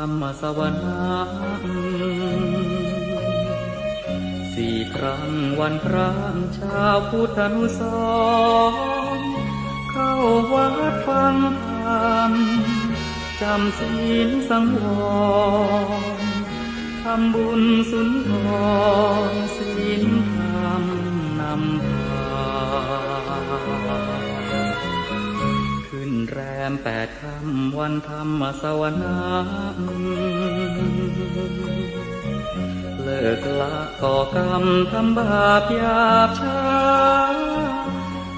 รมสวนาสี่ครั้งวันพระชาวพุทธานุสรณ์เข้าวัดฟังธรรมจำศีลสังวรทำบุญสุนทรศีลธรรมนำพาขึ้นแรม8 ค่ำวันธรรมสวนาเลิกละก่อกรรมทำบาปหยาบช้า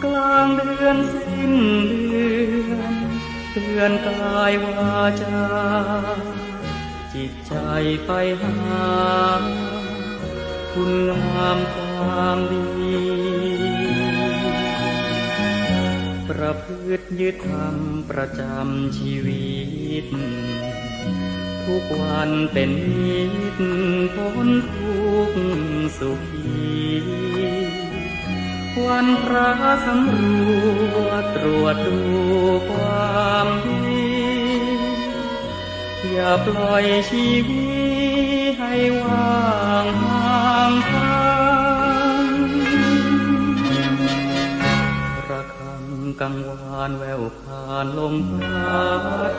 กลางเดือนสิ้นเดือนเตือนกายวาจาจิตใจไปหาคุณงามความดีประพฤติยึดธรรมประจำชีวิตทุกวันเป็นนิจพ้นทุกข์สุขีวันพระสำรวจตรวจดูความดีอย่าปล่อยชีวิตให้ว่างห่างทางระฆังกังวานแววผ่านลมพัด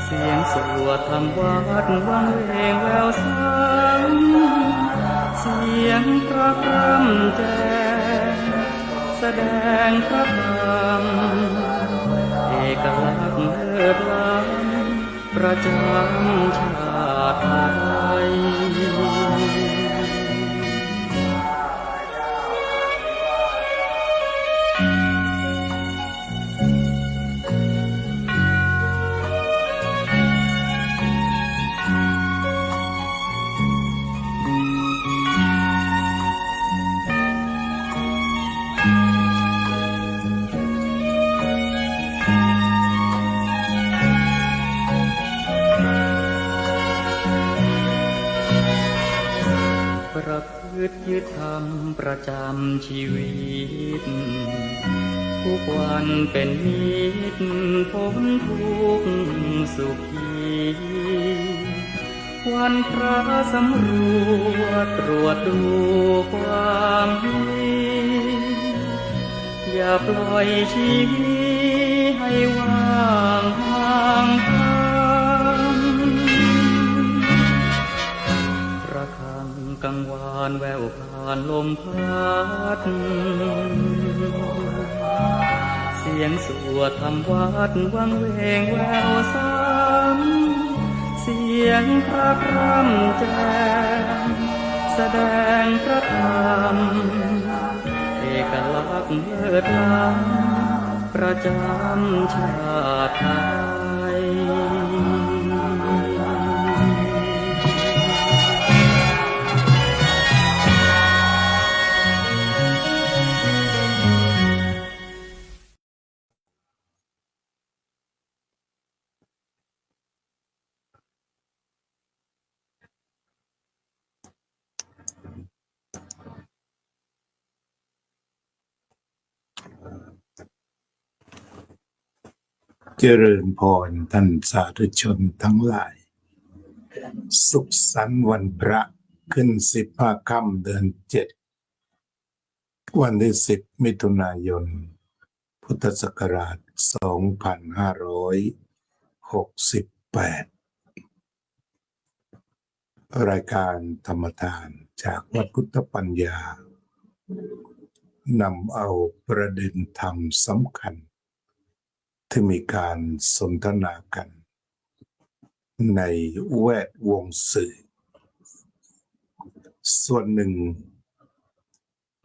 เสียงสวดธรรมวัดวังเวงแววสังเสียงพระพร่ำแจ้งแสดงพระธรรมเอกลักษณ์เลิศล้ำประจำชาติไทยประพฤติยึดธรรมประจำชีวิตทุกวันเป็นนิจพ้นทุกข์สุขีวันพระสำรวจตรวจดูความดีอย่าปล่อยชีวิตให้ว่างห่างทางระฆังกังวานแววผ่านลมพัดเสียงสวดธรรมวัดวังเวงแววซ้ำเสียงพระพร่ำแจ้งแสดงพระธรรมเอกลักษณ์เลิศล้ำประจำชาติไทยเจริญพรท่านสาธุชนทั้งหลายสุขสันต์วันพระขึ้น15 ค่ำเดือน 7วันที่10 มิถุนายนพุทธศักราช2568รายการธรรมทานจากวัดพุทธปัญญานำเอาประเด็นธรรมสำคัญที่มีการสนทนากันในแวดวงสื่อส่วนหนึ่ง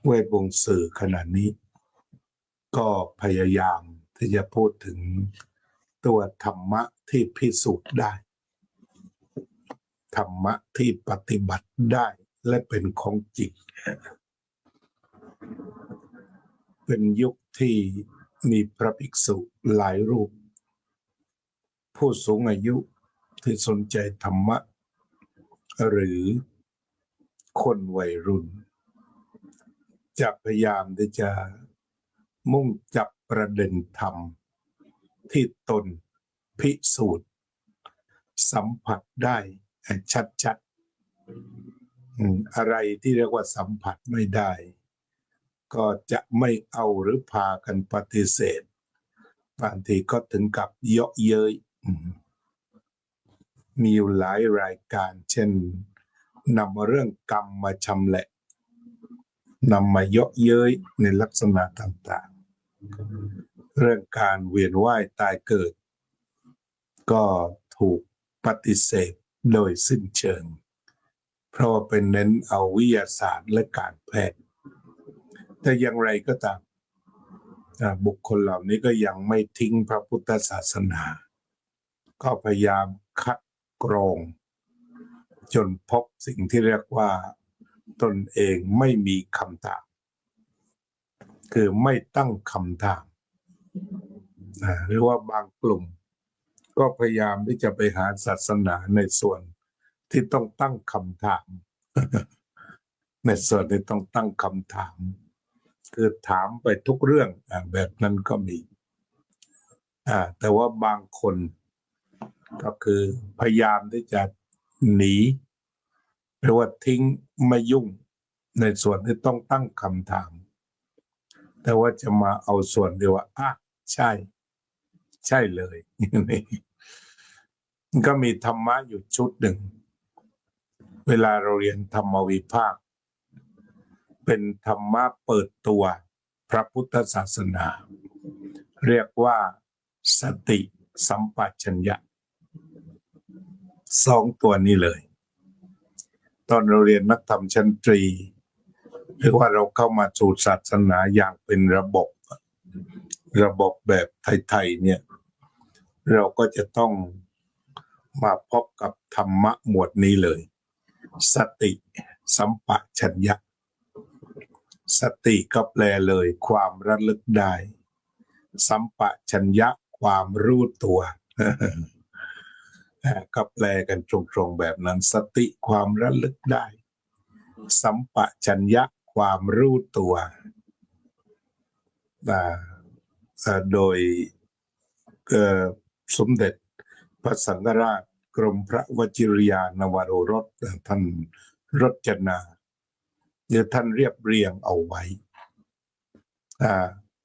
แวดวงสื่อขณะนี้ก็พยายามที่จะพูดถึงตัวธรรมะที่พิสูจน์ได้ธรรมะที่ปฏิบัติได้และเป็นของจริงเป็นยุคที่มีพระภิกษุหลายรูปผู้สูงอายุที่สนใจธรรมะหรือคนวัยรุ่นจะพยายามที่จะมุ่งจับประเด็นธรรมที่ตน พิสูจน์สัมผัสได้ชัดๆอะไรที่เรียกว่าสัมผัสไม่ได้ก็จะไม่เอาหรือพากันปฏิเสธบางทีก็ถึงกับเยาะเย้ยมีอยู่หลายรายการเช่นนำเรื่องกรรมมาชำแหละนำมาเยาะเย้ยในลักษณะต่างๆเรื่องการเวียนว่ายตายเกิดก็ถูกปฏิเสธโดยสิ้นเชิงเพราะว่าเป็นเน้นเอาวิทยาศาสตร์และการแพทย์แต่อย่างไรก็ตามบุคคลเหล่านี้ก็ยังไม่ทิ้งพระพุทธศาสนาก็พยายามคัดกรองจนพบสิ่งที่เรียกว่าตนเองไม่มีคำถามคือไม่ตั้งคำถามหรือว่าบางกลุ่มก็พยายามที่จะไปหาศาสนาในส่วนที่ต้องตั้งคำถาม ในส่วนที่ต้องตั้งคำถามคือถามไปทุกเรื่องแบบนั้นก็มีแต่ว่าบางคนก็คือพยายามที่จะหนีหรือว่าทิ้งไม่ยุ่งในส่วนที่ต้องตั้งคำถามแต่ว่าจะมาเอาส่วนเดียวว่าใช่เลยนี่ก็มีธรรมะอยู่ชุดหนึ่งเวลาเราเรียนธรรมวิภาคเป็นธรรมะเปิดตัวพระพุทธศาสนาเรียกว่าสติสัมปชัญญะสองตัวนี้เลยตอนเราเรียนนักธรรมชั้นตรีหรือว่าเราเข้ามาสู่ศาสนาอย่างเป็นระบบแบบไทยๆเนี่ยเราก็จะต้องมาพบกับธรรมะหมวดนี้เลยสติสัมปชัญญะสติก็แปลเลยความระลึกได้สัมปชัญญะความรู้ตัวก็แปลกันตรงๆแบบนั้นสติความระลึกได้สัมปชัญญะความรู้ตัวโดยสมเด็จพระสังฆราชกรมพระวชิรยานวโรรสท่านรจนาหรือท่านเรียบเรียงเอาไว้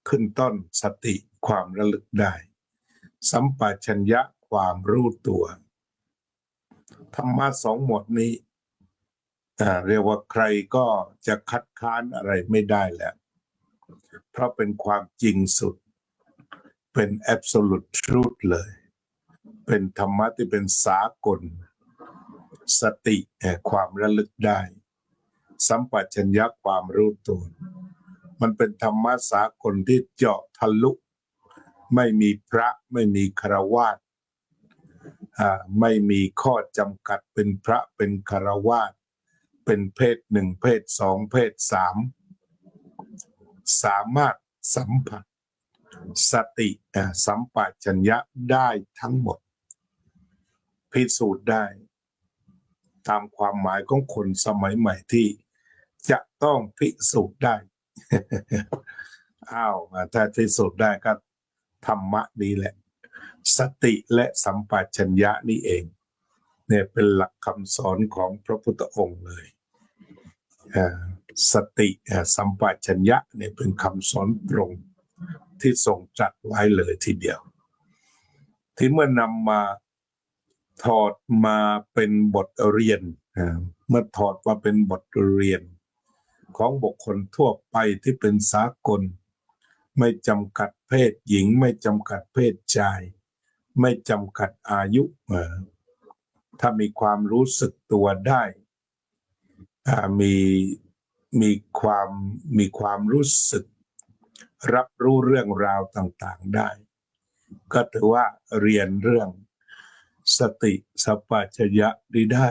ขึ้นต้นสติความระลึกได้สัมปชัญญะความรู้ตัวธรรมะสองหมวดนี้เรียกว่าใครก็จะคัดค้านอะไรไม่ได้แหละเพราะเป็นความจริงสุดเป็น absolute truth เลยเป็นธรรมะที่เป็นสากลสติความระลึกได้สัมปชัญญะความรู้ตัวมันเป็นธรรมะสากลที่เจาะทะลุไม่มีพระไม่มีฆราวาสไม่มีข้อจำกัดเป็นพระเป็นฆราวาสเป็นเพศหนึ่งเพศสองเพศสามสามารถสัมผัสสติสัมปชัญญะได้ทั้งหมดพิสูจน์ได้ตามความหมายของคนสมัยใหม่ที่จะต้องพิสูจน์ได้ ถ้าพิสูจน์ได้ก็ธรรมะนี้แหละสติและสัมปชัญญะนี่เองเนี่ยเป็นหลักคำสอนของพระพุทธองค์เลยสติสัมปชัญญะเนี่ยเป็นคำสอนตรงที่ทรงตรัสไว้เลยทีเดียวที่เมื่อนำมาถอดมาเป็นบทเรียนเมื่อถอดมาเป็นบทเรียนของบุคคลทั่วไปที่เป็นสากลไม่จำกัดเพศหญิงไม่จำกัดเพศชายไม่จำกัดอายุถ้ามีความรู้สึกตัวได้มีความรู้สึกรับรู้เรื่องราวต่างๆได้ก็ถือว่าเรียนเรื่องสติสัมปชัญญะได้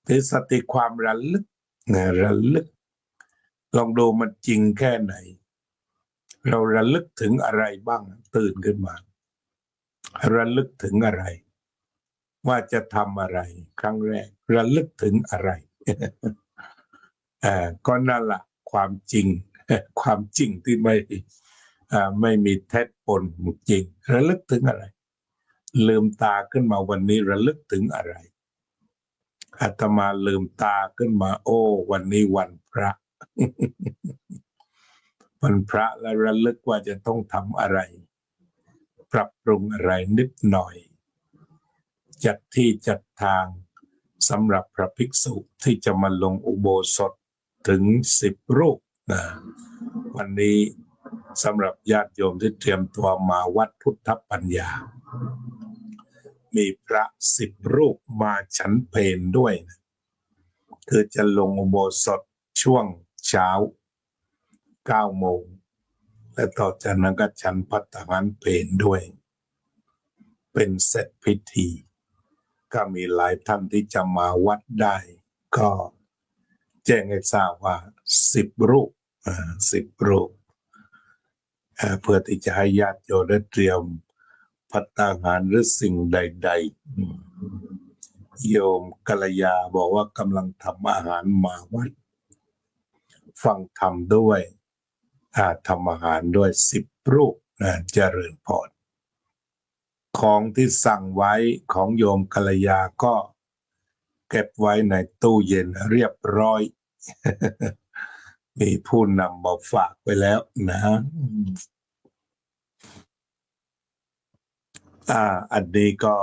ที่สติความระลึกลองดูมันจริงแค่ไหนเราระลึกถึงอะไรบ้างตื่นขึ้นมาระลึกถึงอะไรว่าจะทำอะไรครั้งแรกระลึกถึงอะไร ก็นั่นแหละความจริงที่ ไม่มีเท็จปนจริงระลึกถึงอะไรลืมตาขึ้นมาวันนี้ระลึกถึงอะไรอาตมาลืมตาขึ้นมาโอ้วันนี้วันพระ วันพระและระลึกว่าจะต้องทำอะไรปรับปรุงอะไรนิดหน่อยจัดที่จัดทางสำหรับพระภิกษุที่จะมาลงอุโบสถถึง10 รูปนะวันนี้สำหรับญาติโยมที่เตรียมตัวมาวัดพุทธปัญญามีพระ10 รูปมาฉันเพลด้วยนะคือจะลงอุโบสถช่วงเช้า9 โมงและต่อจากนั้นก็ฉันภัตตาหารเพลด้วยเป็นเสร็จพิธีก็มีหลายท่านที่จะมาวัดได้ก็แจ้งให้ทราบว่า10 รูป10 รูปเพื่อที่จะให้ญาติโยมได้เตรียมภัตตาหารหรือสิ่งใดๆโยมกัลยาบอกว่ากำลังทำอาหารมาวัดฟังธรรมด้วยทำอาหารด้วย10 รูปเจริญพรของที่สั่งไว้ของโยมกัลยาก็เก็บไว้ในตู้เย็นเรียบร้อย มีผู้นำมาฝากไปแล้วนะอันนี้ก็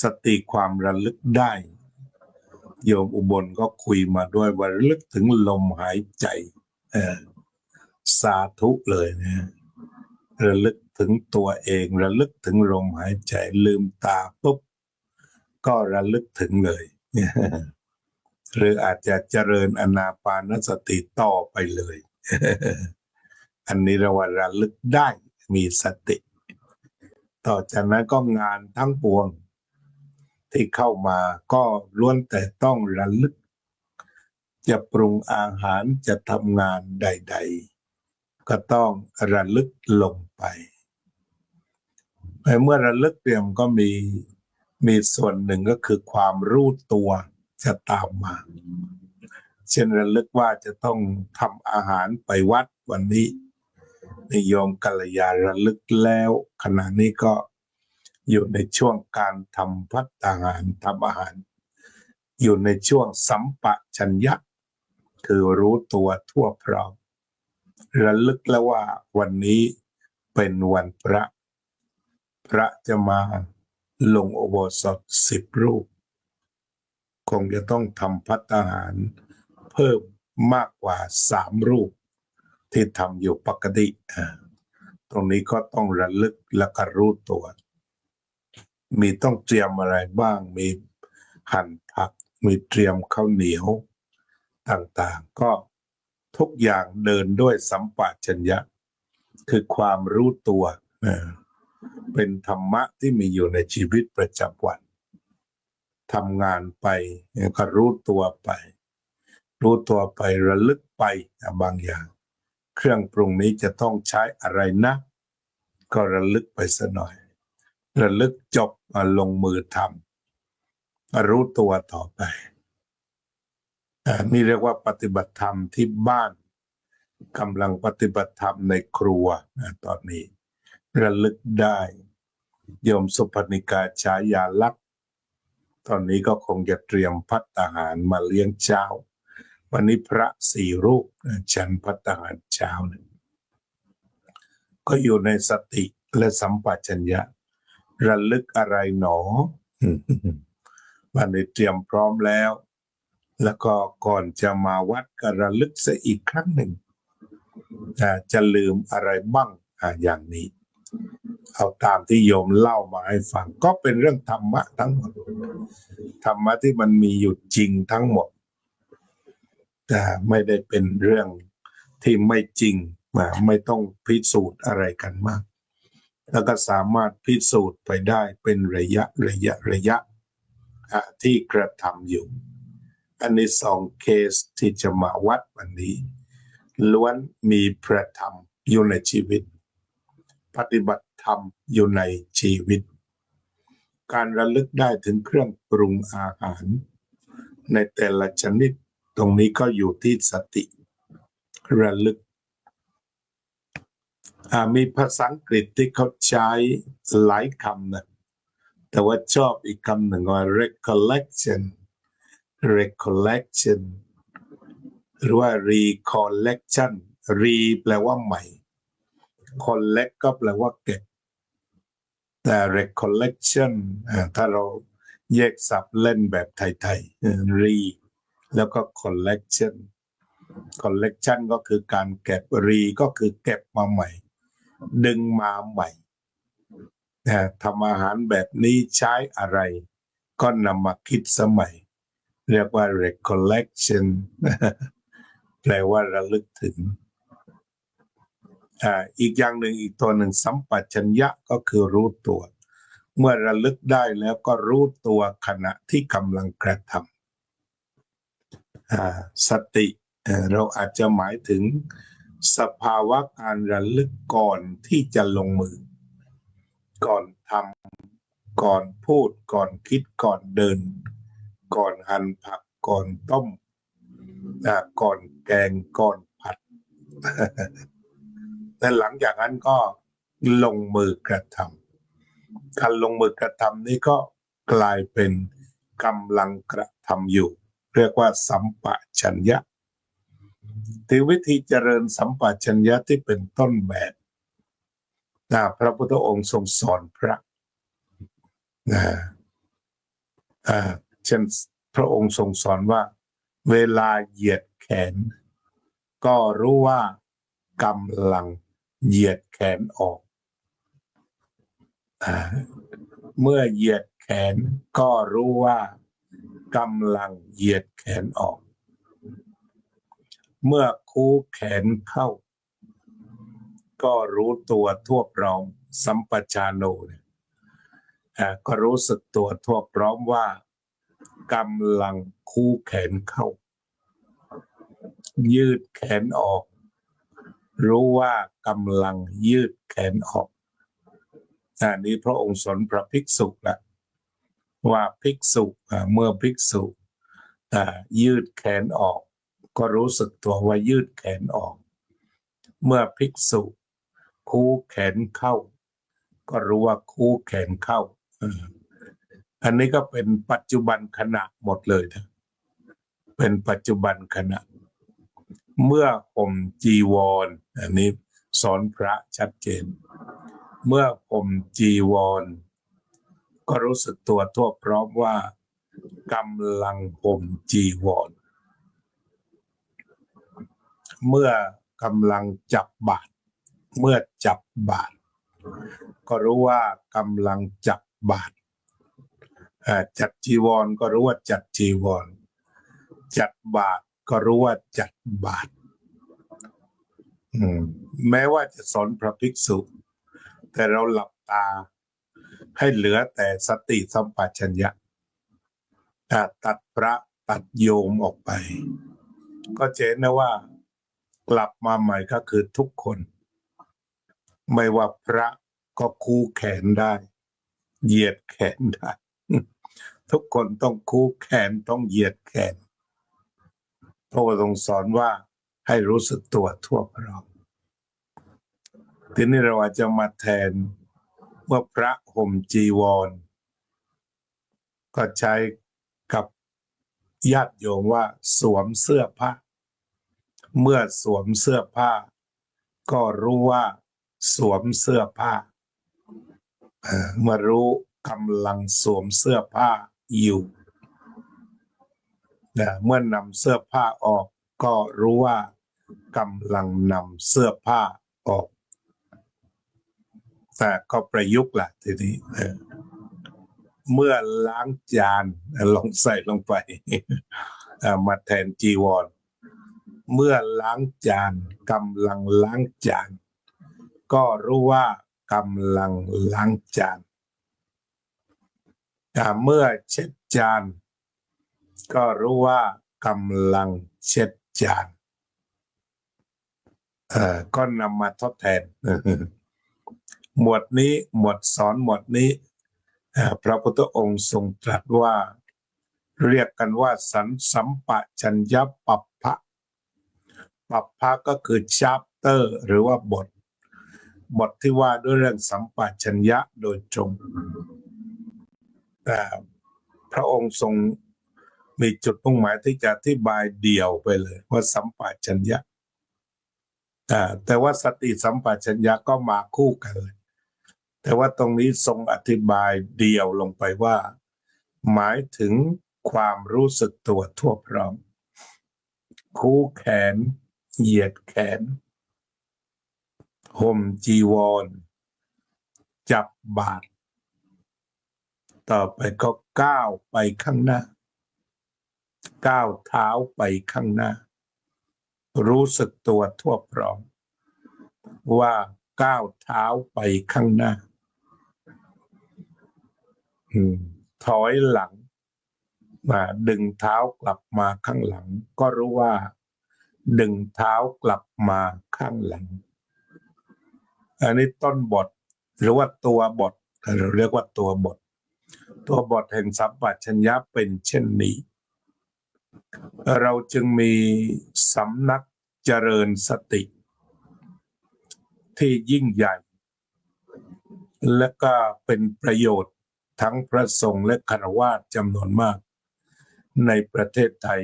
สติความระลึกได้โยมอุบลก็คุยมาด้วยว่าระลึกถึงลมหายใจสาธุเลยนะระลึกถึงตัวเองระลึกถึงลมหายใจลืมตาปุ๊บก็ระลึกถึงเลย หรืออาจจะเจริญอานาปานสติต่อไปเลย อันนี้เราว่าระลึกได้มีสติต่อจากนั้นก็งานทั้งปวงที่เข้ามาก็ล้วนแต่ต้องระลึกจะปรุงอาหารจะทำงานใดๆก็ต้องระลึกลงไปเมื่อระลึกเตรียมก็มีส่วนหนึ่งก็คือความรู้ตัวจะตามมาเช่นระลึกว่าจะต้องทำอาหารไปวัดวันนี้นิยมกัลยาระลึกแล้วขณะนี้ก็อยู่ในช่วงการทำภัตตาหารทำอาหารอยู่ในช่วงสัมปชัญญะคือรู้ตัวทั่วพร้อมระลึกแล้วว่าวันนี้เป็นวันพระจะมาลงอุโบสถ10 รูปคงจะต้องทำภัตตาหารเพิ่มมากกว่า3 รูปที่ทำอยู่ปกติตรงนี้ก็ต้องระลึกแล้วก็รู้ตัวมีต้องเตรียมอะไรบ้างมีหั่นผักมีเตรียมข้าวเหนียวต่างๆก็ทุกอย่างเดินด้วยสัมปชัญญะคือความรู้ตัวเป็นธรรมะที่มีอยู่ในชีวิตประจำวันทำงานไปก็รู้ตัวไประลึกไปบางอย่างเครื่องปรุงนี้จะต้องใช้อะไรนะก็ระลึกไปซะหน่อยระลึกจบลงมือทำรู้ตัวต่อไปนี่เรียกว่าปฏิบัติธรรมที่บ้านกำลังปฏิบัติธรรมในครัวตอนนี้ระลึกได้โยมสุพนิกาฉายาลักษณ์ตอนนี้ก็คงจะเตรียมภัตตาหารมาเลี้ยงเช้าวันนี้พระ4 รูปฉันภัตตาหารเช้าก็อยู่ในสติและสัมปชัญญะระลึกอะไรหนอ วันนี้เตรียมพร้อมแล้วก็ก่อนจะมาวัดก็ระลึกซะอีกครั้งหนึ่งจะลืมอะไรบ้างอย่างนี้เอาตามที่โยมเล่ามาให้ฟังก็เป็นเรื่องธรรมะทั้งหมดธรรมะที่มันมีอยู่จริงทั้งหมดแต่ไม่ได้เป็นเรื่องที่ไม่จริงไม่ต้องพิสูจน์อะไรกันมากแล้วก็สามารถพิสูจน์ไปได้เป็นระยะที่กระทำอยู่อันนี้2 เคสที่จะมาวัดวันนี้ล้วนมีพระธรรมอยู่ในชีวิตปฏิบัติธรรมอยู่ในชีวิตการระลึกได้ถึงเครื่องปรุงอาหารในแต่ละชนิดตรงนี้ก็อยู่ที่สติระลึก มีภาษาอังกฤษที่เขาใช้หลายคำนะแต่ว่าชอบอีกคำหนึ่งว่า recollection หรือว่า recollection re แปลว่าใหม่ collect ก็แปลว่าเก็บแต่ recollection ถ้าเราแยกศัพท์เล่นแบบไทยๆ re แล้วก็ collection ก็คือการเก็บ re ก็คือเก็บมาใหม่ดึงมาใหม่ทำอาหารแบบนี้ใช้อะไรก็นำมาคิดสมัยเรียกว่า recollection แปลว่าระลึกถึงอีกอย่างหนึ่งอีกตัวหนึ่งสัมปชัญญะก็คือรู้ตัวเมื่อระลึกได้แล้วก็รู้ตัวขณะที่กำลังกระทำสติเราอาจจะหมายถึงสภาวะการระลึกก่อนที่จะลงมือก่อนทำก่อนพูดก่อนคิดก่อนเดินก่อนหั่นผักก่อนต้มก่อนแกงก่อนผัดแต่หลังจากนั้นก็ลงมือกระทำการลงมือกระทำนี้ก็กลายเป็นกำลังกระทำอยู่เรียกว่าสัมปชัญญะถึงวิธีเจริญสัมปชัญญะที่เป็นต้นแบบพระพุทธองค์ทรงสอนพระเช่นพระองค์ทรงสอนว่าเวลาเหยียดแขนก็รู้ว่ากำลังเหยียดแขนออกเมื่อเหยียดแขนก็รู้ว่ากำลังเหยียดแขนออกเมื่อคู้แขนเข้าก็รู้ตัวทั่วพร้อมสัมปชานโนก็รู้สึกตัวทั่วพร้อมว่ากำลังคู้แขนเข้ายืดแขนออกรู้ว่ากำลังยืดแขนออกนี้พระองค์สอนพระภิกษุละว่าภิกษุเมื่อภิกษุยืดแขนออกก็รู้สึกตัวว่ายืดแขนออกเมื่อภิกษุคู้แขนเข้าก็รู้ว่าคู้แขนเข้าอันนี้ก็เป็นปัจจุบันขณะหมดเลยนะเป็นปัจจุบันขณะเมื่อห่มจีวรอันนี้สอนพระชัดเจนเมื่อห่มจีวรก็รู้สึกตัวทั่วพร้อมว่ากำลังห่มจีวรเมื่อกำลังจับบาตรเมื่อจับบาตรก็รู้ว่ากำลังจับบาตรจัดจีวรก็รู้ว่าจัดจีวรจัดบาตรก็รู้ว่าจัดบาตรแม้ว่าจะสอนพระภิกษุแต่เราหลับตาให้เหลือแต่สติสัมปชัญญะตัดพระตัดโยมออกไปก็เจนนะว่ากลับมาใหม่ก็คือทุกคนไม่ว่าพระก็คู้แขนได้เหยียดแขนได้ทุกคนต้องคู้แขนต้องเหยียดแขนพระองค์ทรงสอนว่าให้รู้สึกตัวทั่วพร้อมทีนี้เราอาจจะมาแทนเมื่อพระห่มจีวรก็ใช้กับญาติโยมว่าสวมเสื้อผ้าเมื่อสวมเสื้อผ้าก็รู้ว่าสวมเสื้อผ้าเมื่อรู้กำลังสวมเสื้อผ้าอยู่เมื่อนำเสื้อผ้าออกก็รู้ว่ากำลังนำเสื้อผ้าออกแต่ก็ประยุกต์ล่ะทีนี้เมื่อล้างจานลองใส่ลงไปมาแทนจีวรเมื่อล้างจานกำลังล้างจานก็รู้ว่ากำลังล้างจานเมื่อเช็ดจานก็รู้ว่ากำลังเช็ดจานก็นำมาทดแทนหมวดนี้หมวดสอนหมวดนี้พระพุทธองค์ทรงตรัสว่าเรียกกันว่าสัมปชัญญะปัปพะก็คือ chapter หรือว่าบท บทที่ว่าด้วยเรื่องสัมปชัญญะโดยตรงพระองค์ทรงมีจุดมุ่งหมายที่จะอธิบายเดี่ยวไปเลยว่าสัมปชัญญะแต่ว่าสติสัมปชัญญะก็มาคู่กันเลยแต่ว่าตรงนี้ทรงอธิบายเดี่ยวลงไปว่าหมายถึงความรู้สึกตัวทั่วพร้อมคู่แขนเหยียดแขนห่มจีวรจับบาตรต่อไปก็ก้าวไปข้างหน้าก้าวเท้าไปข้างหน้ารู้สึกตัวทั่วพร้อมว่าก้าวเท้าไปข้างหน้าถอยหลังมาดึงเท้ากลับมาข้างหลังก็รู้ว่าดึงเท้ากลับมาข้างหลังอันนี้ต้นบทหรือว่าตัวบทเราเรียกว่าตัวบทแห่งสัมปชัญญะเป็นเช่นนี้เราจึงมีสำนักเจริญสติที่ยิ่งใหญ่และก็เป็นประโยชน์ทั้งพระสงฆ์และฆราวาสจำนวนมากในประเทศไทย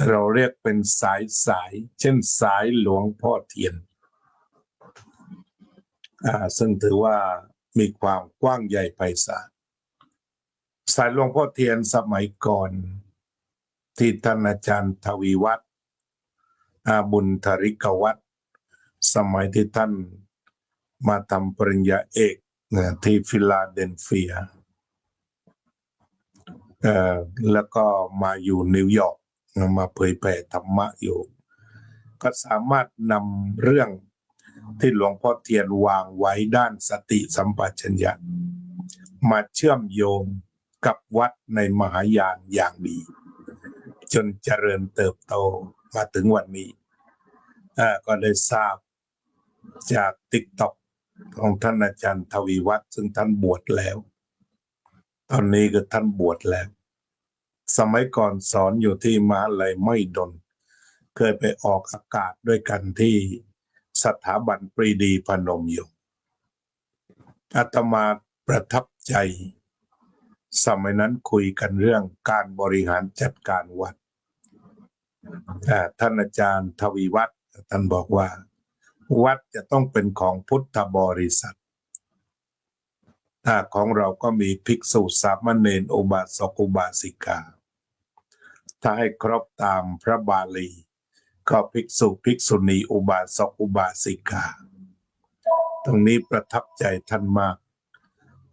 เราเรียกเป็นสายเช่นสายหลวงพ่อเทียนซึ่งถือว่ามีความกว้างใหญ่ไพศาลสายหลวงพ่อเทียนสมัยก่อนที่ท่านอาจารย์ทวีวัฒน์บุญธริกวัฒน์สมัยที่ท่านมาทำปริญญาเอกที่ฟิลาเดลเฟียแล้วก็มาอยู่นิวยอร์กมาเผยแผ่ธรรมะอยู่ก็สามารถนำเรื่องที่หลวงพ่อเทียนวางไว้ด้านสติสัมปชัญญะมาเชื่อมโยงกับวัดในมหายานอย่างดีจนเจริญเติบโตมาถึงวันนี้ก็ได้ทราบจาก TikTok ของท่านอาจารย์ทวีวัฒน์ซึ่งท่านบวชแล้วตอนนี้ก็ท่านบวชแล้วสมัยก่อนสอนอยู่ที่มหาวิทยาลัยมหิดลเคยไปออกอากาศด้วยกันที่สถาบันปรีดีพนมยงค์อาตมาประทับใจสมัยนั้นคุยกันเรื่องการบริหารจัดการวัดท่านอาจารย์ทวีวัฒน์ท่านบอกว่าวัดจะต้องเป็นของพุทธบริษัทของเราก็มีภิกษุสามเณรอุบาสกอุบาสิกาถ้าให้ครบตามพระบาลีก็ภิกษุภิกษุณีอุบาสกอุบาสิกาตรงนี้ประทับใจท่านมาก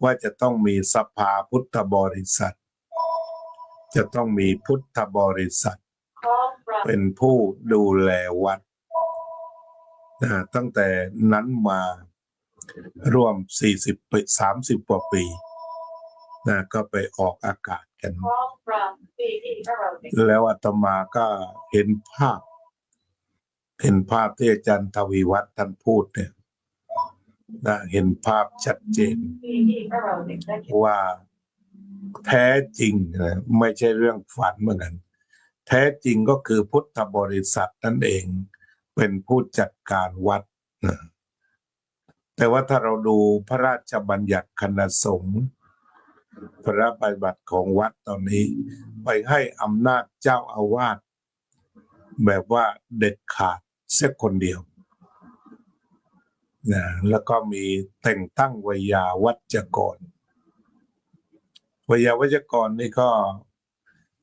ว่าจะต้องมีสภาพุทธบริษัทจะต้องมีพุทธบริษัทเป็นผู้ดูแลวัดตั้งแต่นั้นมาร่วม30 กว่าปีก็ไปออกอากาศกันแล้วอาตมาก็เห็นภาพที่อาจารย์ทวีวัฒน์ท่านพูดเนี่ยเห็นภาพชัดเจนว่าแท้จริงไม่ใช่เรื่องฝันเหมือนกันแท้จริงก็คือพุทธบริษัทนั่นเองเป็นผู้จัดการวัดแต่ว่าถ้าเราดูพระราชบัญญัติคณะสงฆ์พระปฏิบัติของวัดตอนนี้ไปให้อำนาจเจ้าอาวาสแบบว่าเด็ดขาดเสียคนเดียวแล้วก็มีแต่งตั้งไวยาวัจกรนี่ก็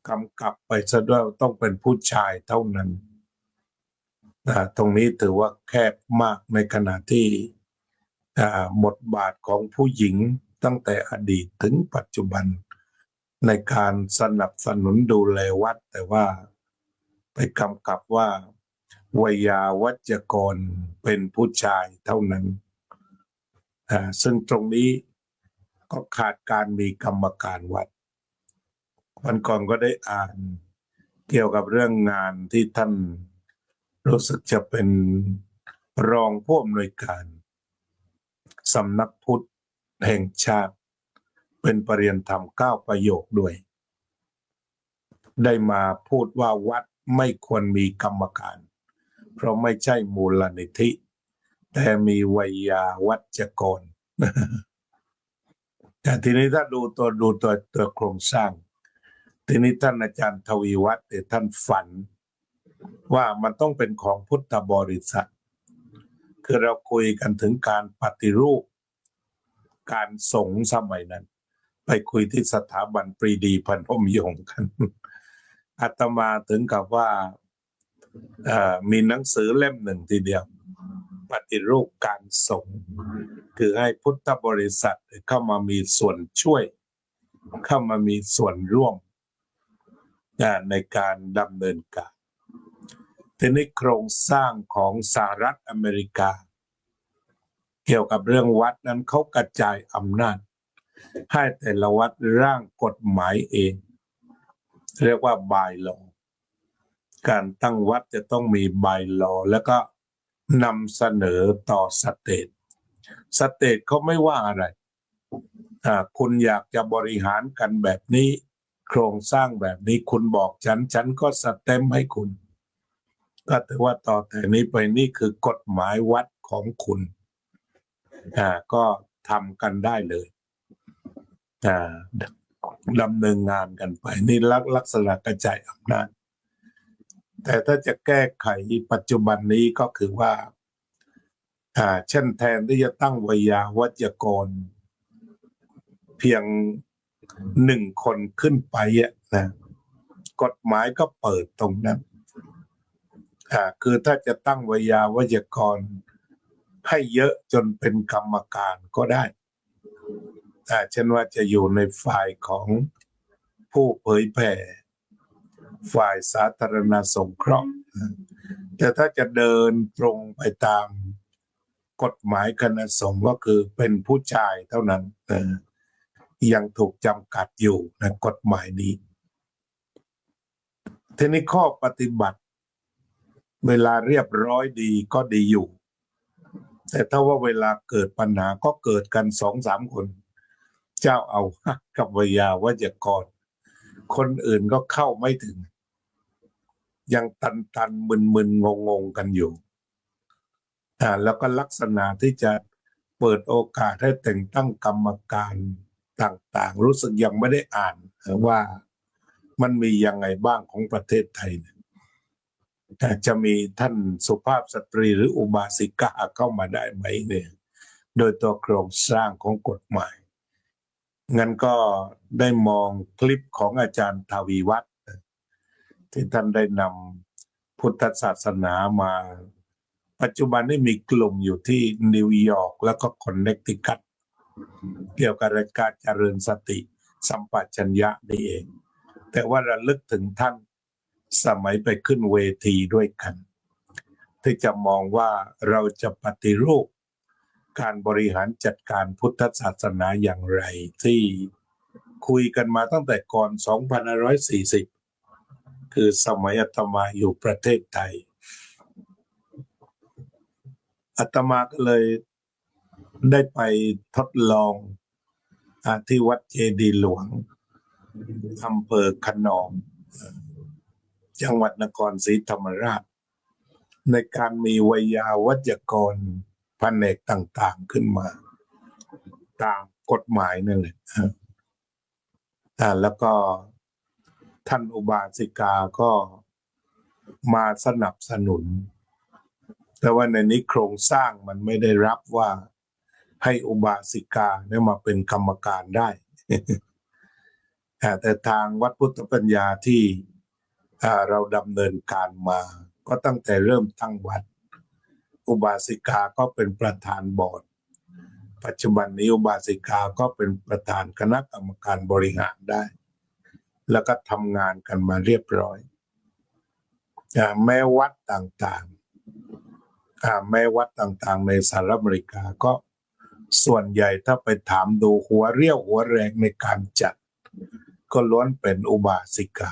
กำกับไปซะด้วยต้องเป็นผู้ชายเท่านั้นตรงนี้ถือว่าแคบมากในขณะที่บทบาทของผู้หญิงตั้งแต่อดีตถึงปัจจุบันในการสนับสนุนดูแลวัดแต่ว่าไปกำกับว่าไวยาวัจกรเป็นผู้ชายเท่านั้นซึ่งตรงนี้ก็ขาดการมีกรรมการวัดวันก่อนก็ได้อ่านเกี่ยวกับเรื่องงานที่ท่านรู้สึกจะเป็นรองผู้อำนวยการสำนักพุทธแห่งชาติเป็นปรริยธรรม9 ประโยคด้วยได้มาพูดว่าวัดไม่ควรมีกรรมการเพราะไม่ใช่มูลนิธิ แต่มีไวยาวัจกร แต่ทีนี้ถ้าดูตัวโครงสร้างทีนี้ท่านอาจารย์ทวีวัฒน์ท่านฝันว่ามันต้องเป็นของพุทธบริษัทคือเราคุยกันถึงการปฏิรูปการสงฆ์สมัยนั้นไปคุยที่สถาบันปรีดีพนมยงค์กันอาตมาถึงกับว่ามีหนังสือเล่มหนึ่งทีเดียวปฏิรูปการสงฆ์คือให้พุทธบริษัทเข้ามามีส่วนช่วยเข้ามามีส่วนร่วมในการดำเนินการทีนี้โครงสร้างของสหรัฐอเมริกาเกี่ยวกับเรื่องวัดนั้นเขากระจายอำนาจให้แต่ละวัดร่างกฎหมายเองเรียกว่าบายลอการตั้งวัดจะต้องมีบายลอแล้วก็นำเสนอต่อสเตทเขาไม่ว่าอะไรคุณอยากจะบริหารกันแบบนี้โครงสร้างแบบนี้คุณบอกฉันก็สเต็มให้คุณก็ถือว่าต่อแต่นี้ไปนี่คือกฎหมายวัดของคุณก็ทำกันได้เลยดำเนินงานกันไปนี่ลักษณะกระจายอำนาจแต่ถ้าจะแก้ไขปัจจุบันนี้ก็คือว่าเช่นแทนที่จะตั้งไวยาวัจกรเพียง1 คนขึ้นไปนะกฎหมายก็เปิดตรงนั้นคือถ้าจะตั้งไวยาวัจกรให้เยอะจนเป็นกรรมการก็ได้เช่นว่าจะอยู่ในฝ่ายของผู้เผยแผ่ฝ่ายสาธารณสงเคราะห์แต่ถ้าจะเดินตรงไปตามกฎหมายคณะสงฆ์ก็คือเป็นผู้ชายเท่านั้นยังถูกจำกัดอยู่ในกฎหมายนี้ทีนี้ข้อปฏิบัติเวลาเรียบร้อยดีก็ดีอยู่แต่ถ้าว่าเวลาเกิดปัญหาก็เกิดกัน 2-3 คนเจ้าเอากับวิยาวัจกรคนอื่นก็เข้าไม่ถึงยังตันมึนงงกันอยู่แล้วก็ลักษณะที่จะเปิดโอกาสให้แต่งตั้งกรรมการต่างๆรู้สึกยังไม่ได้อ่านว่ามันมียังไงบ้างของประเทศไทยจะมีท่านสุภาพสตรีหรืออุบาสิกาเข้ามาได้ไหมเนี่ยโดยตัวโครงสร้างของกฎหมายงั้นก็ได้มองคลิปของอาจารย์ทวีวัฒน์ที่ท่านได้นำพุทธศาสนามาปัจจุบันนี้มีกลุ่มอยู่ที่นิวยอร์กแล้วก็คอนเนคติคัตเกี่ยวกับการเจริญสติสัมปชัญญะนี่เองแต่ว่าระลึกถึงท่านสมัยไปขึ้นเวทีด้วยกันที่จะมองว่าเราจะปฏิรูปการบริหารจัดการพุทธศาสนาอย่างไรที่คุยกันมาตั้งแต่ก่อน 2540 คือสมัยอาตมาอยู่ประเทศไทยอาตมาก็เลยได้ไปทดลองที่วัดเจดีย์หลวงอำเภอคะนองจังหวัดนครศรีธรรมราชในการมีไวยาวัจกรแผนกต่างๆขึ้นมาตามกฎหมายนั่นแหละแล้วก็ท่านอุบาสิกาก็มาสนับสนุนแต่ว่าในนี้โครงสร้างมันไม่ได้รับว่าให้อุบาสิกาเนี่ยมาเป็นกรรมการได้ แต่ทางวัดพุทธปัญญาที่เราดำเนินการมาก็ตั้งแต่เริ่มตั้งวัดอุบาสิกาก็เป็นประธานบอร์ดปัจจุบันนี้อุบาสิกาก็เป็นประธานคณะกรรมการบริหารได้แล้วก็ทำงานกันมาเรียบร้อยแม้วัดต่างๆในสหรัฐอเมริกาก็ส่วนใหญ่ถ้าไปถามดูหัวเรี่ยวหัวแรงในการจัดก็ล้วนเป็นอุบาสิกา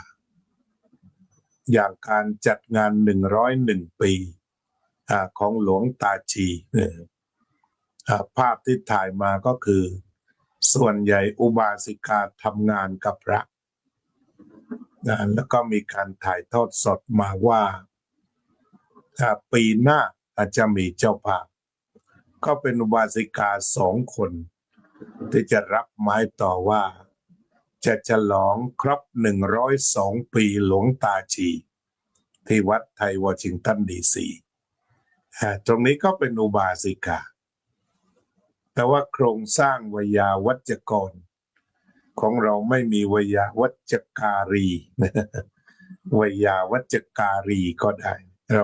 อย่างการจัดงาน101 ปีของหลวงตาชีภาพที่ถ่ายมาก็คือส่วนใหญ่อุบาสิกาทำงานกับพระแล้วก็มีการถ่ายทอดสดมาว่าปีหน้าอาจจะมีเจ้าภาพ ก็เป็นอุบาสิกา2 คนที่จะรับไม้ต่อว่าจะฉลองครบ102 ปีหลวงตาชีที่วัดไทยวอชิงตันดีซีตรงนี้ก็เป็นอุบาสิกาแต่ว่าโครงสร้างวยาวัจกรของเราไม่มีวยาวัจการีวยาวัจการีก็ได้เ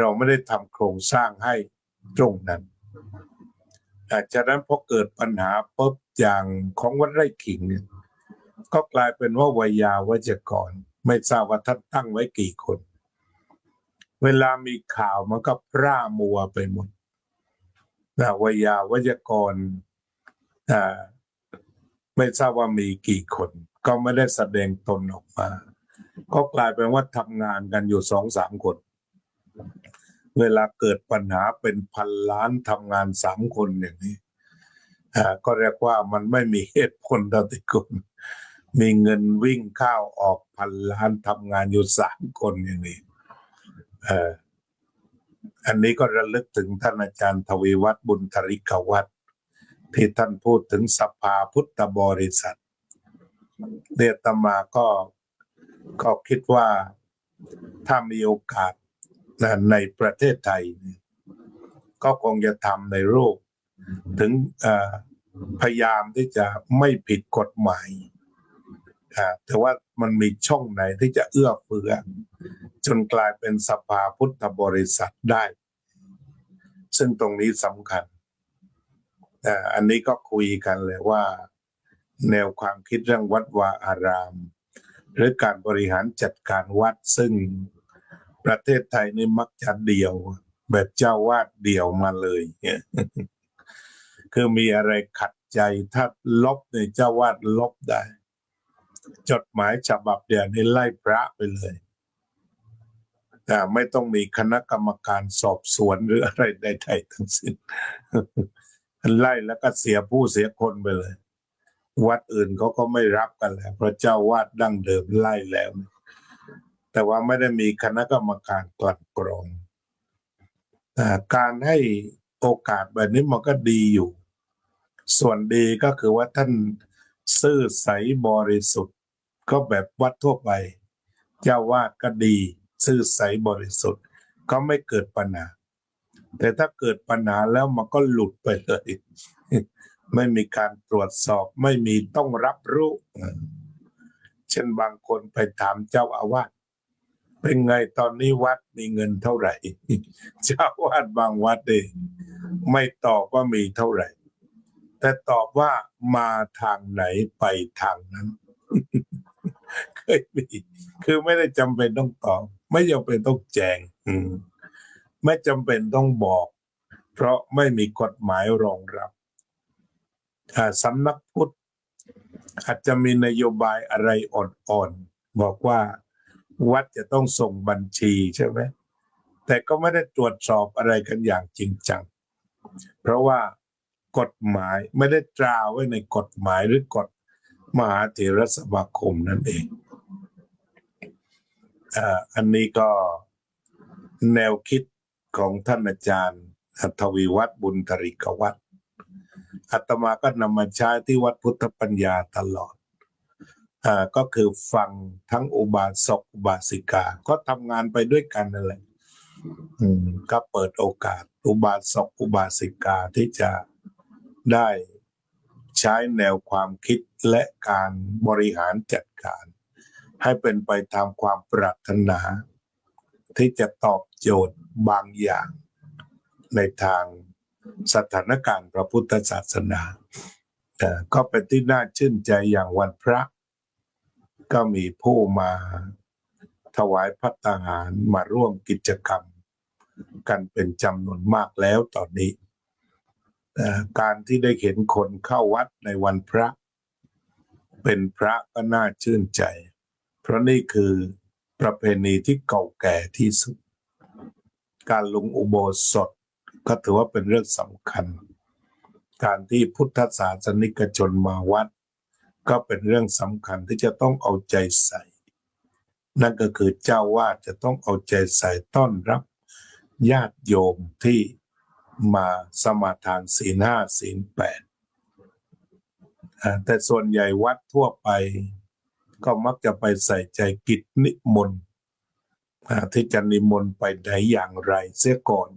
ราไม่ได้ทำโครงสร้างให้ตรงนั้นฉะนั้นพอเกิดปัญหาปุ๊บอย่างของวัดไร่ขิงเนี่ยก็กลายเป็นว่าวยาวัจกรไม่ทราบว่าท่านตั้งไว้กี่คนเวลามีข่าวมันก็พร่ามัวไปหมดวยาวัจกรไม่ทราบว่ามีกี่คนก็ไม่ได้แสดงตนออกมาก็กลายเป็นว่าทำงานกันอยู่2-3 คนเวลาเกิดปัญหาเป็นพันล้านทำงาน3 คนอย่างนี้ก็เรียกว่ามันไม่มีเหตุผลต่อติคุณมีเงินวิ่งเข้าออกพันล้านทำงานอยู่3 คนอย่างนี้อันนี้ก็ระลึกถึงท่านอาจารย์ทวีวัฒน์บุญธริกวัฒน์ที่ท่านพูดถึงสภาพุทธบริษัทเดตมาก็คิดว่าถ้ามีโอกาสในประเทศไทยก็คงจะทำในรูปถึงพยายามที่จะไม่ผิดกฎหมายแต่ว่ามันมีช่องไหนที่จะเอื้อเฟื้อจนกลายเป็นสภาพุทธบริษัทได้ซึ่งตรงนี้สำคัญอันนี้ก็คุยกันเลยว่าแนวความคิดเรื่องวัดวาอารามหรือการบริหารจัดการวัดซึ่งประเทศไทยนี่มักจะเดี่ยวแบบเจ้าวาดเดี่ยวมาเลยคือมีอะไรขัดใจถ้าลบเนี่ยเจ้าวาดลบได้จดหมายฉบับเดียวนี้ไล่พระไปเลยแต่ไม่ต้องมีคณะกรรมการสอบสวนหรืออะไรใดๆทั้งสิ้นไล่แล้วก็เสียผู้เสียคนไปเลยวัดอื่นเขาก็ไม่รับกันแล้วเพราะเจ้าวาดดั้งเดิมไล่แล้วแต่ว่าไม่ได้มีคณะกรรมการกลั่นกรองการให้โอกาสแบบนี้มันก็ดีอยู่ส่วนดีก็คือว่าท่านซื่อใสบริสุทธิ์ก็แบบวัดทั่วไปเจ้าวาดก็ดีซื่อใสบริสุทธิ์ก็ไม่เกิดปัญหาแต่ถ้าเกิดปัญหาแล้วมันก็หลุดไปเลยไม่มีการตรวจสอบไม่มีต้องรับรู้เช่นบางคนไปถามเจ้าอาวาสเป็นไงตอนนี้วัดมีเงินเท่าไหร่เจ้าอาวาสบางวัดเองไม่ตอบว่ามีเท่าไหร่แต่ตอบว่ามาทางไหนไปทางนั้นเคยมีคือไม่ได้จำเป็นต้องตอบไม่จำเป็นต้องแจงไม่จำเป็นต้องบอกเพราะไม่มีกฎหมายรองรับสำนักพุทธอาจจะมีนโยบายอะไรอ่อนๆบอกว่าวัดจะต้องส่งบัญชีใช่ไหมแต่ก็ไม่ได้ตรวจสอบอะไรกันอย่างจริงจังเพราะว่ากฎหมายไม่ได้ตราไว้ในกฎหมายหรือกฎมหาเถรสมาคมนั่นเองอันนี้ก็แนวคิดของท่านอาจารย์ทวีวัฒน์บุญธริกวัฒน์อาตมาก็นำมาใช้ที่วัดพุทธปัญญาตลอดก็คือฟังทั้งอุบาสกอุบาสิกาก็ทำงานไปด้วยกันนั่นแหละก็เปิดโอกาสอุบาสกอุบาสิกาที่จะได้ใช้แนวความคิดและการบริหารจัดการให้เป็นไปตามความปรารถนาที่จะตอบโจทย์บางอย่างในทางสถานการณ์พระพุทธศาสนาก็เป็นที่น่าชื่นใจอย่างวันพระก็มีผู้มาถวายภัตตาหารมาร่วมกิจกรรมกันเป็นจำนวนมากแล้วตอนนี้การที่ได้เห็นคนเข้าวัดในวันพระเป็นพระก็น่าชื่นใจเพราะนี่คือประเพณีที่เก่าแก่ที่สุดการลงอุโบสถก็ถือว่าเป็นเรื่องสำคัญการที่พุทธศาสนิกชนมาวัดก็เป็นเรื่องสำคัญที่จะต้องเอาใจใส่นั่นก็คือเจ้าวาดจะต้องเอาใจใส่ต้อนรับญาติโยมที่ มาสมาทานศีล 5ศีล 8แต่ส่วนใหญ่วัดทั่วไปก็มักจะไปใส่ใจกิจนิมนต์ที่จะนิมนต์ไปไหนอย่างไรเสียก่อน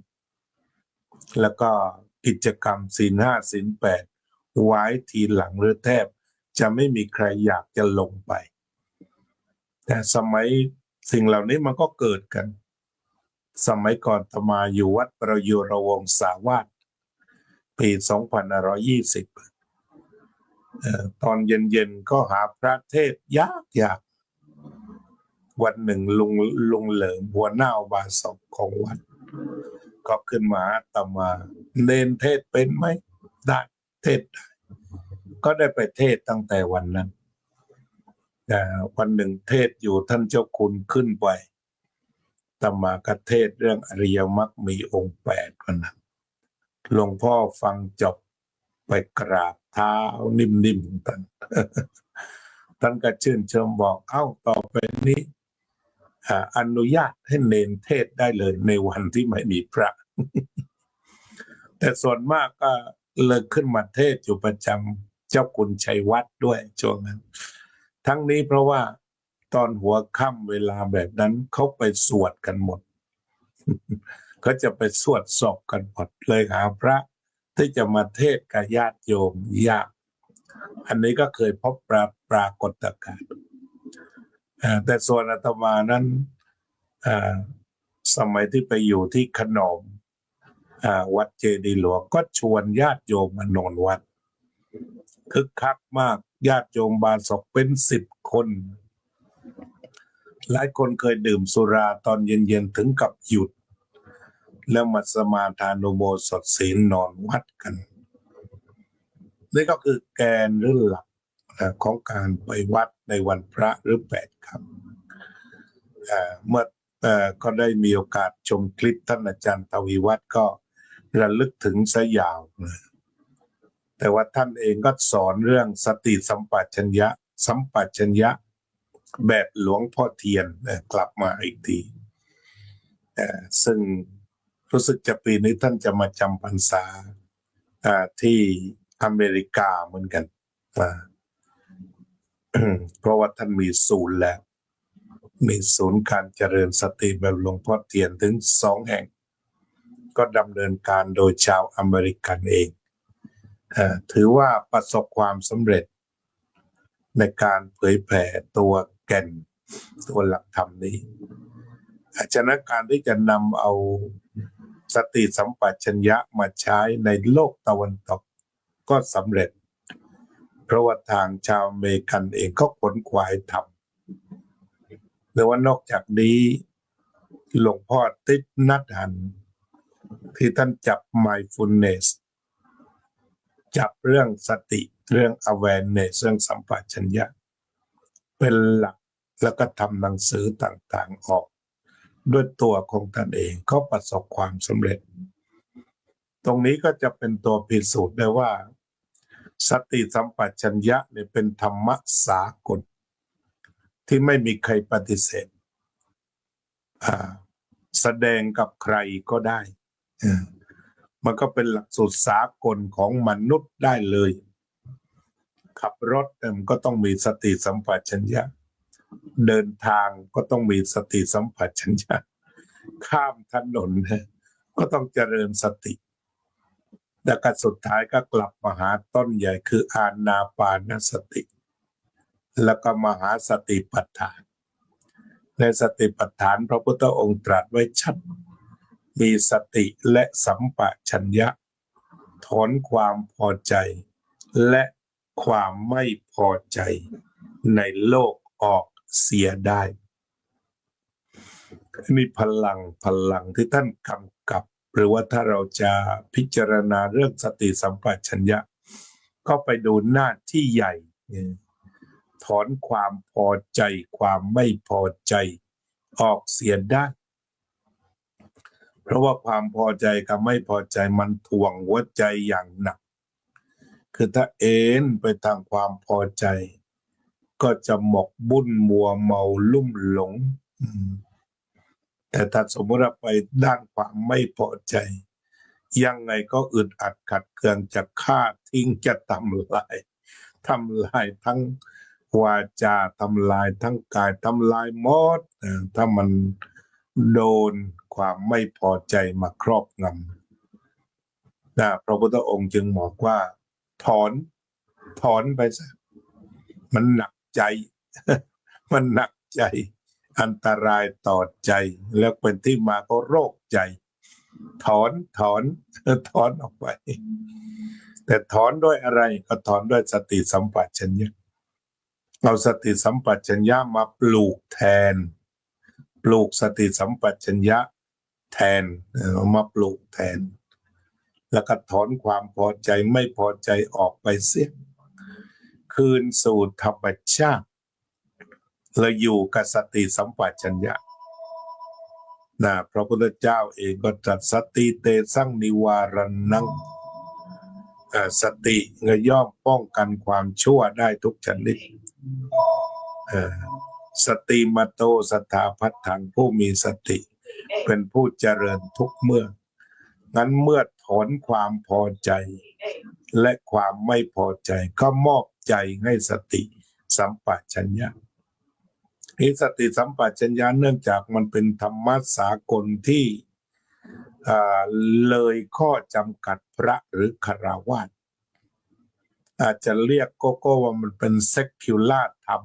แล้วก็กิจกรรมศีล 5ศีล 8ไว้ทีหลังหรือแทบจะไม่มีใครอยากจะลงไปแต่สมัยสิ่งเหล่านี้มันก็เกิดกันสมัยก่อนอาตมาอยู่วัดประยุรวงศาวาสปี2520ตอนเย็นๆก็หาพระเทศยากวันหนึ่งลุงเหลิมหัวหน้าอุบาสกของวัดก็ขึ้นมาอาตมาเนนเทศเป็นไหมได้เทศได้ก็ได้ไปเทศตั้งแต่วันนั้นวันหนึ่งเทศอยู่ท่านเจ้าคุณขึ้นไปอาตมาก็เทศเรื่องอริยมรรคมีองค์8วันนั้นหลวงพ่อฟังจบไปกราบเท้านิ่มๆท่านก็ชื่นชมบอกต่อไปนี้อนุญาตให้เนนเทศได้เลยในวันที่ไม่มีพระ แต่ส่วนมากก็เลยขึ้นมาเทศอยู่ประจำเจ้าคุณชัยวัฒน์ด้วยช่วงนั้นทั้งนี้เพราะว่าตอนหัวค่ำเวลาแบบนั้นเขาไปสวดกันหมด เขาจะไปสวดศพกันหมดเลยหาพระที่จะมาเทศกับญาติโยมยากอันนี้ก็เคยพบปรากฏการณ์แต่ส่วนอาตมานั้นสมัยที่ไปอยู่ที่ขนอมวัดเจดีย์หลวงก็ชวนญาติโยมมานอนวัดคึกคักมากญาติโยมบาศกเป็น10 คนหลายคนเคยดื่มสุราตอนเย็นๆถึงกับหยุดแล้วมาสมาทานอุโบสถศีลนอนวัดกันนี่ก็คือแกนหรือหลักของการไปวัดในวันพระหรือ8ค่ำเมื่อก็ได้มีโอกาสชมคลิปท่านอาจารย์ทวีวัฒน์ก็ระลึกถึงสยาวแต่ว่าท่านเองก็สอนเรื่องสติสัมปชัญญะแบบหลวงพ่อเทียนกลับมาอีกทีซึ่งรู้สึกจะปีนี้ท่านจะมาจำพรรษาที่อเมริกาเหมือนกันเพราะว่าท่านมีศูนย์แล้วมีศูนย์การเจริญสติแบบหลวงพ่อเทียนถึง2 แห่งก็ดำเนินการโดยชาวอเมริกันเองถือว่าประสบความสำเร็จในการเผยแผ่ตัวแก่นตัวหลักธรรมนี้ฉะนั้นการที่จะนำเอาสติสัมปชัญญะมาใช้ในโลกตะวันตกก็สำเร็จเพราะว่าทางชาวอเมริกันเองก็ขนขวายทำแต่ว่านอกจากนี้หลวงพ่อติดนัดหันที่ท่านจับ mindfulness จับเรื่องสติเรื่อง awareness เรื่องสัมปชัญญะเป็นหลักแล้วก็ทำหนังสือต่างๆออกด้วยตัวของท่านเองก็ประสบความสำเร็จตรงนี้ก็จะเป็นตัวพิสูจน์ได้ว่าสติสัมปชัญญะเนี่ยเป็นธรรมะสากลที่ไม่มีใครปฏิเสธแสดงกับใครก็ได้มันก็เป็นหลักสูตรสากลของมนุษย์ได้เลยขับรถมันก็ต้องมีสติสัมปชัญญะเดินทางก็ต้องมีสติสัมปชัญญะข้ามถนนก็ต้องเจริญสติแต่การสุดท้ายก็กลับมาหาต้นใหญ่คืออานาปานสติแล้วก็มหาสติปัฏฐานในสติปัฏฐานพระพุทธองค์ตรัสไว้ชัดมีสติและสัมปชัญญะถอนความพอใจและความไม่พอใจในโลกออกเสียได้นี่พลังที่ท่านกำกับหรือว่าถ้าเราจะพิจารณาเรื่องสติสัมปชัญญะก็ไปดูหน้าที่ใหญ่ถอนความพอใจความไม่พอใจออกเสียได้เพราะว่าความพอใจกับไม่พอใจมันถ่วงหัวใจอย่างหนักคือถ้าเอ็นไปทางความพอใจก็จะหมกบุ่นมัวเมาลุ่มหลงแต่ถ้าสมมติเราไปด้านความไม่พอใจ ยังไงก็อึดอัดขัดเคืองจะฆ่าทิ้งจะทำลายทั้งวาจาทำลายทั้งกายทำลายหมดถ้ามันโดนความไม่พอใจมาครอบงำพระพุทธองค์จึงบอกว่าถอนไปซะมันหนักใจ มันหนักใจอันตรายต่อใจแล้วเป็นที่มาก็โรคใจถอนถอนออกไปแต่ถอนด้วยอะไรก็ถอนด้วยสติสัมปชัญญะเอาสติสัมปชัญญะมาปลูกแทนปลูกสติสัมปชัญญะแทนมาปลูกแทนแล้วก็ถอนความพอใจไม่พอใจออกไปเสียคืนสู่ธรรมชาติเราอยู่กับสติสัมปชัญญะพระพุทธเจ้าเองก็ตรัสสติเตสั่งนิวารนังสติย่อมป้องกันความชั่วได้ทุกชนิดสติมาโตสถาพัฏฐังผู้มีสติเป็นผู้เจริญทุกเมื่องั้นเมื่อถอนความพอใจและความไม่พอใจก็มอบใจให้สติสัมปชัญญะนี่สติสัมปชัญญะเนื่องจากมันเป็นธรรมะสากลที่เลยข้อจำกัดพระหรือฆราวาสอาจจะเรียกก็ว่ามันเป็นเซคิวลาธรรม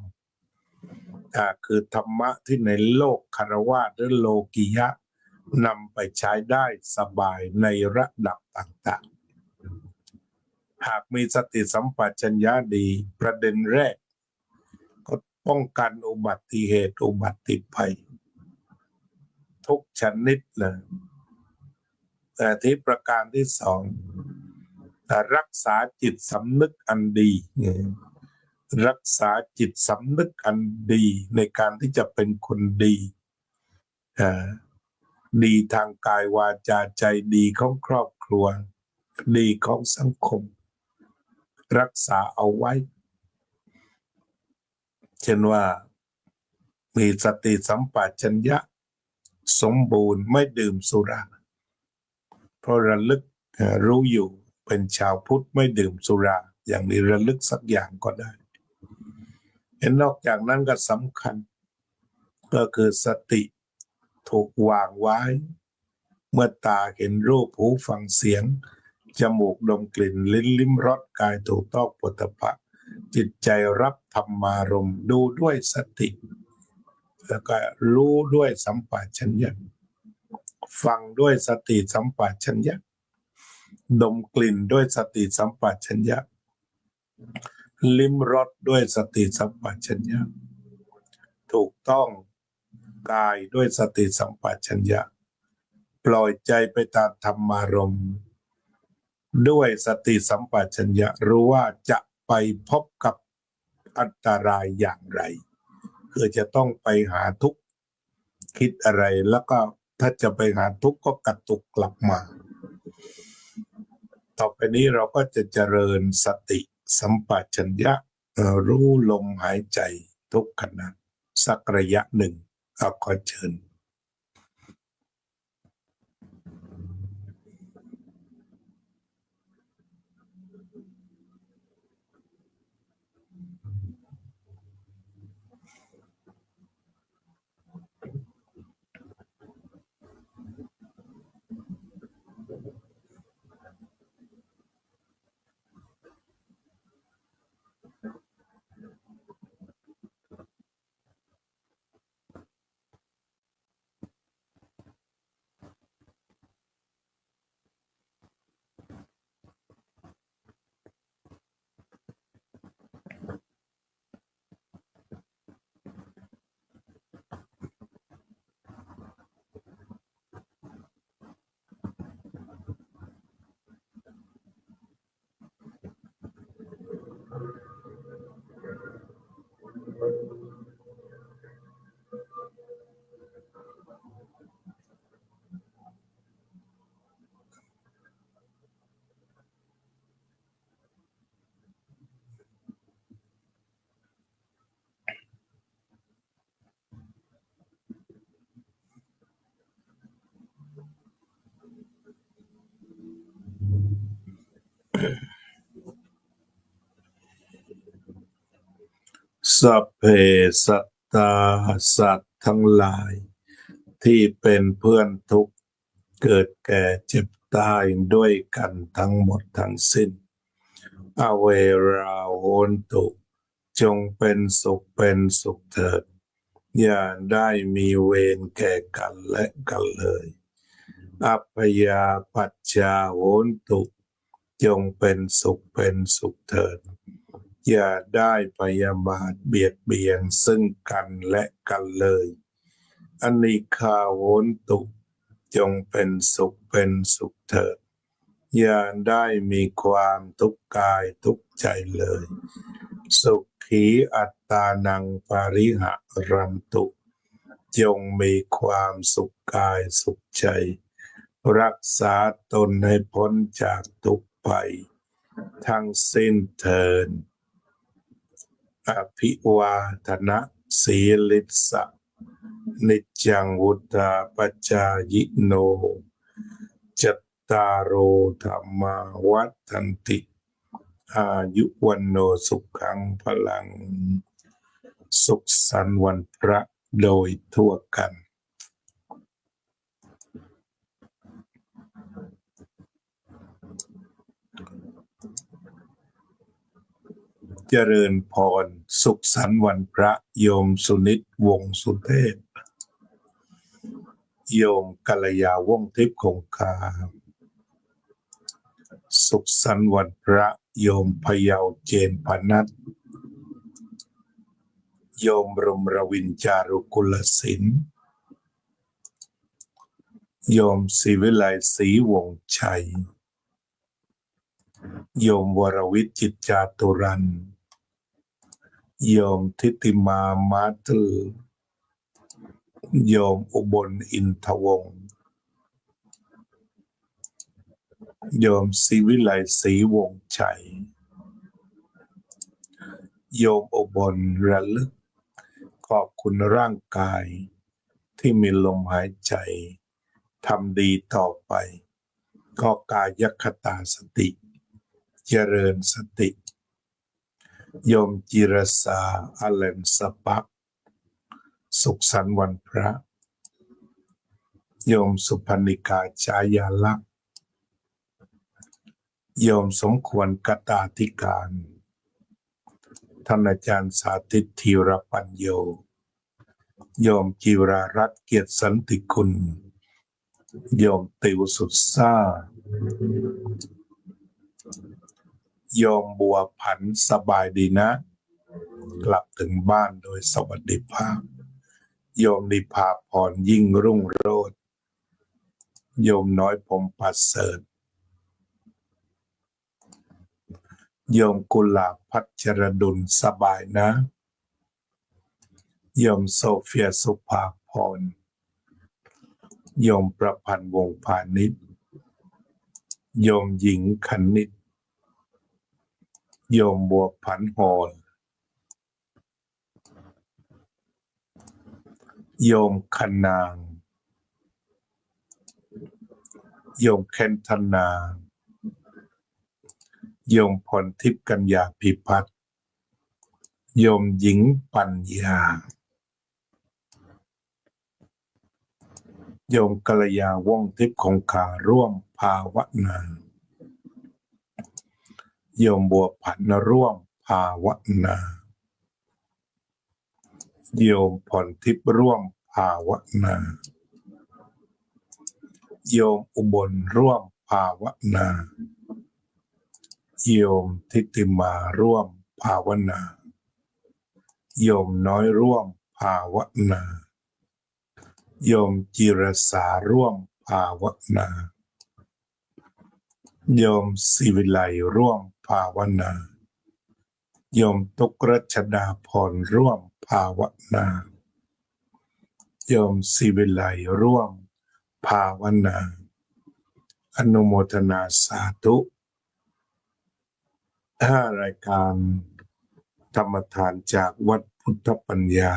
คือธรรมะที่ในโลกฆราวาสหรือโลกียะนำไปใช้ได้สบายในระดับต่างๆหากมีสติสัมปชัญญะดีประเด็นแรกก็ป้องกันอุบัติเหตุอุบัติภัยทุกชนิดเลยแต่ที่ประการที่สองรักษาจิตสำนึกอันดีรักษาจิตสำนึกอันดีในการที่จะเป็นคนดีดีทางกายวาจาใจดีของครอบครัวดีของสังคมรักษาเอาไว้เช่นว่ามีสติสัมปชัญญะสมบูรณ์ไม่ดื่มสุราเพราะระลึกรู้อยู่เป็นชาวพุทธไม่ดื่มสุราอย่างนี้ระลึกสักอย่างก็ได้เห็นนอกจากนั้นก็สำคัญก็คือสติถูกวางไว้เมื่อตาเห็นรูปหูฟังเสียงจมูกดมกลิ่นลิ้นลิ้มรสกายถูกต้องโผฏฐัพพะจิตใจรับธรรมารมณ์ดูด้วยสติแล้วก็รู้ด้วยสัมปชัญญะฟังด้วยสติสัมปชัญญะดมกลิ่นด้วยสติสัมปชัญญะลิ้มรสด้วยสติสัมปชัญญะถูกต้องกายด้วยสติสัมปชัญญะปล่อยใจไปตามธรรมารมณ์ด้วยสติสัมปชัญญะรู้ว่าจะไปพบกับอันตรายอย่างไรคือจะต้องไปหาทุกข์คิดอะไรแล้วก็ถ้าจะไปหาทุกข์ก็กระตุกกลับมาต่อไปนี้เราก็จะเจริญสติสัมปชัญญะรู้ลมหายใจทุกขณะสักระยะหนึ่งขอเชิญ สัพเพสัตตาสัตว์ทั้งหลายที่เป็นเพื่อนทุกข์เกิดแก่เจ็บตายด้วยกันทั้งหมดทั้งสิ้นอเวราโหนตุจงเป็นสุขเถิดอย่าได้มีเวรแก่กันและกันเลยอัพยาปัชชาโหนตุจงเป็นสุขเถิดอย่าได้พยาบาทเบียดเบียนซึ่งกันและกันเลยอนิฆาโหนตุจงเป็นสุขเถิดอย่าได้มีความทุกข์กายทุกข์ใจเลยสุขีอัตตานังปาริหะรันตุจงมีความสุขกายสุขใจรักษาตนให้พ้นจากทุกข์ไปทั้งสิ้นเถิดอภิวาทนะสีลิสะนิจจังวุฒาปัจจายโนจัตตารโอธรรมาวัฏันติอายุวันโนสุขังพลังสุขสันต์วันพระโดยทั่วกันเจริญพรสุขสันต์วันพระโยมสุนิตวงศ์สุเทพโยมกัลยาวงศ์ทิพย์คงคาสุขสันต์วันพระโยมพะเยาเจนพนัสโยมรมรวินจารุกุลศิลป์โยมศิวิไลศรีวงศ์ชัยโยมวรวิทย์จิตจาตุรันโยมทิติมามาตุโยมอุบลอินทวงศ์โยมศิวิไลศรีวงศ์ชัยโยมอุบลระลึกขอบคุณร่างกายที่มีลมหายใจทำดีต่อไปก็กายคตาสติเจริญสติโยมจิรสาอเลนสปักสุขสันต์วันพระโยมสุพนิกาชายาลักษณ์โยมสมควรกตาธิการท่านอาจารย์สาธิตธีรปัญโยโยมจิรารัตน์เกียรติสันติคุณโยมติวสุดซ่าโยมบัวผันสบายดีนะกลับถึงบ้านโดยสวัสดิภาพโยมนิพาพรยิ่งรุ่งโรจน์โยมน้อยพรหมประเสริฐโยมกุลาพัชรดุลสบายนะโยมโซเฟียสุภาพรโยมประพันธ์วงศ์พาณิชย์โยมหญิงคณิตโยมบัวผันหอนโยมคนางโยมเคนธนาโยมพรทิพย์กัญญาภิพัฒน์โยมหญิงปัญญาโยมกัลยาวงศ์ทิพย์คงคาร่วมภาวนาโยมบัวผันร่วมภาวนาโยมพรทิพย์ร่วมภาวนาโยมอุบลร่วมภาวนาโยมทิติมาร่วมภาวนาโยมน้อยร่วมภาวนาโยมจิรสาร่วมภาวนาโยมศิวิไลร่วมภาวนาโยมตุกรัชดาพรร่วมภาวนาโยมศิวิไลร่วมภาวนาอนุโมทนาสาธุรายการธรรมทานจากวัดพุทธปัญญา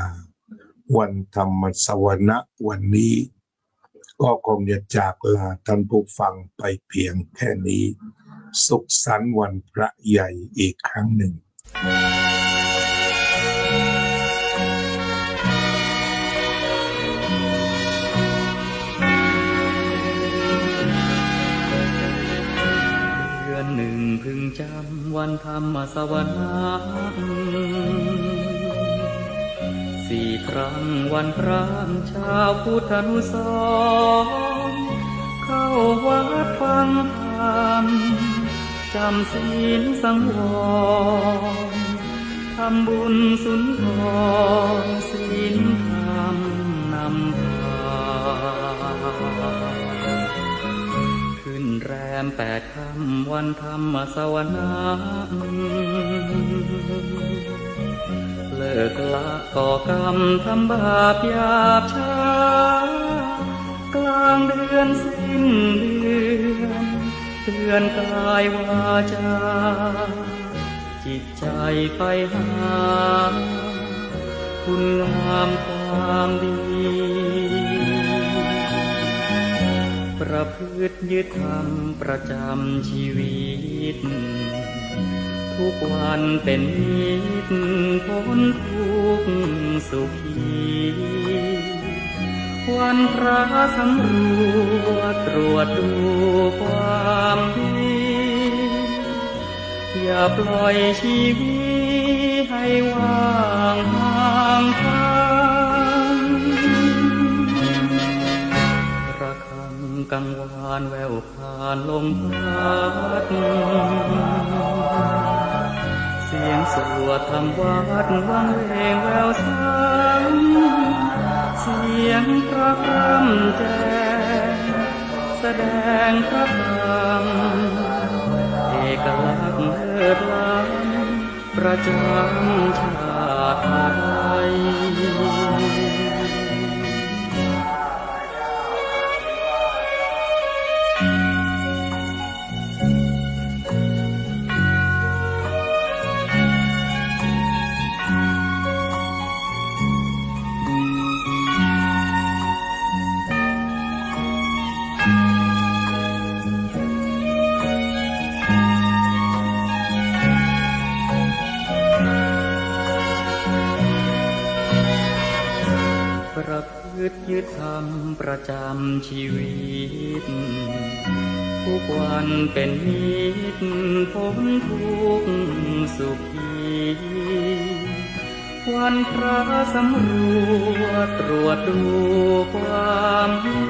วันธรรมสวนะวันนี้ก็คงจะจากลาท่านผู้ฟังไปเพียงแค่นี้สุขสันต์วันพระใหญ่อีกครั้งหนึ่ง วันธรรมสวนาสี่ครั้งวันพระชาวพุทธานุสรณ์เข้าวัดฟังธรรมจำศีลสังวรทำบุญสุนทรศีลธรรมนำพาขึ้นแรม8 ค่ำวันธรรมสวนาเลิกละก่อกรรมทำบาปหยาบช้ากลางเดือนสิ้นเดือนเตือนกายวาจาจิตใจไปหาคุณงามความดีประพฤติยึดธรรมประจำชีวิตทุกวันเป็นนิจพ้นทุกข์สุขีวันพระสำรวจตรวจดูความดีอย่าปล่อยชีวิตให้ว่างห่างทางระฆังกังวานแววผ่านลมพัดเสียงสวดทำวัดวังเวงแววซ้ำเสียงพระพร่ำแจ้งแสดงพระธรรมเอกลักษณ์เลิศล้ำประจำชาติไทยประพฤติยึดธรรมประจำชีวิตทุกวันเป็นนิจพ้นทุกข์สุขีวันพระสำรวจตรวจดูความดี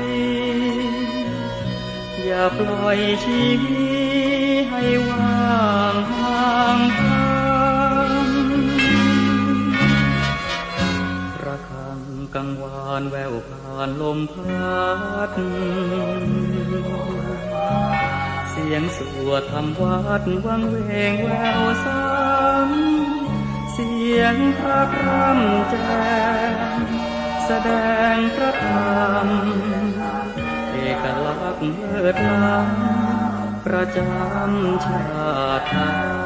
อย่าปล่อยชีวิตให้ว่างห่างทางระฆังกังวานแววผ่านลมพัดเสียงสวดทำวัดวังเวงแววซ้ำเสียงพระพร่ำแจ้งแสดงพระธรรมเอกลักษณ์เลิศล้ำประจำชาติไทย